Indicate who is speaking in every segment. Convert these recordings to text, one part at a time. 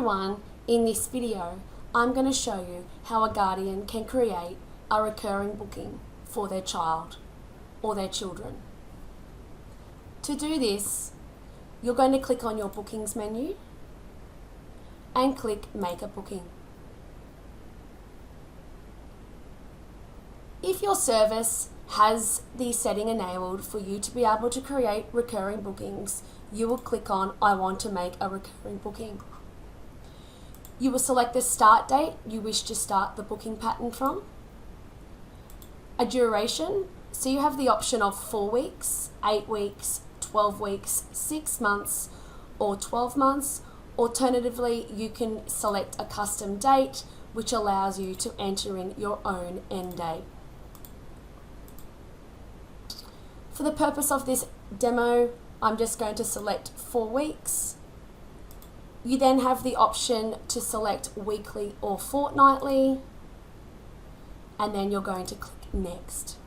Speaker 1: everyone, in this video I'm going to show you how a guardian can create a recurring booking for their child or their children. To do this, you're going to click on your bookings menu and click Make a Booking. If your service has the setting enabled for you to be able to create recurring bookings, you will click on I want to make a recurring booking. You will select the start date you wish to start the booking pattern from. A duration, so you have the option of 4 weeks, 8 weeks, 12 weeks, 6 months, or 12 months. Alternatively, you can select a custom date, which allows you to enter in your own end date. For the purpose of this demo, I'm just going to select 4 weeks. You then have the option to select weekly or fortnightly, and then you're going to click Next.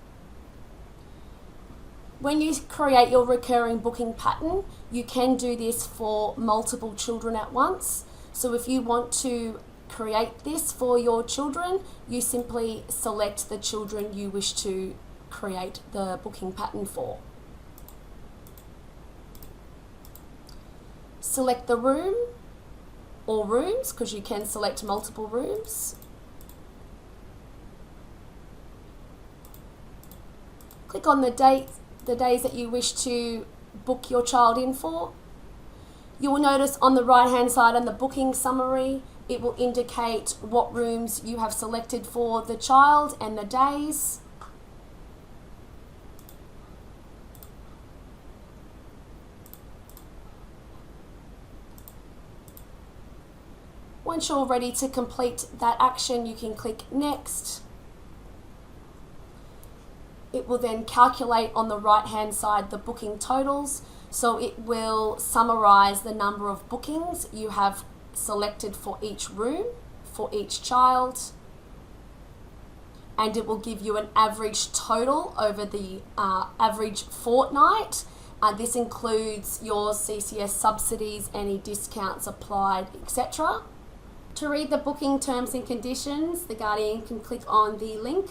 Speaker 1: When you create your recurring booking pattern, you can do this for multiple children at once. So if you want to create this for your children, you simply select the children you wish to create the booking pattern for. Select the room or rooms, because you can select multiple rooms. Click on the days that you wish to book your child in for. You will notice on the right hand side in the booking summary, it will indicate what rooms you have selected for the child and the days. Once you're ready to complete that action, you can click Next. It will then calculate on the right hand side the booking totals, so it will summarize the number of bookings you have selected for each room, for each child, and it will give you an average total over the average fortnight. This includes your CCS subsidies, any discounts applied, etc. To read the booking terms and conditions, the guardian can click on the link,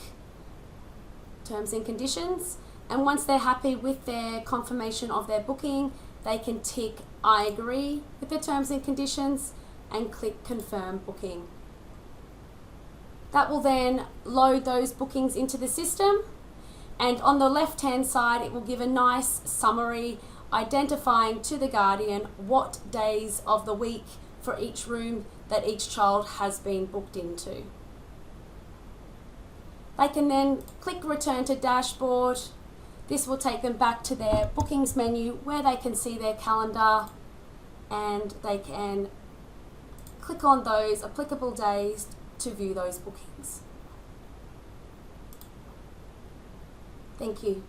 Speaker 1: Terms and Conditions, and once they're happy with their confirmation of their booking, they can tick I agree with the terms and conditions and click Confirm Booking. That will then load those bookings into the system, and on the left hand side it will give a nice summary identifying to the guardian what days of the week for each room that each child has been booked into. They can then click Return to Dashboard. This will take them back to their bookings menu where they can see their calendar, and they can click on those applicable days to view those bookings. Thank you.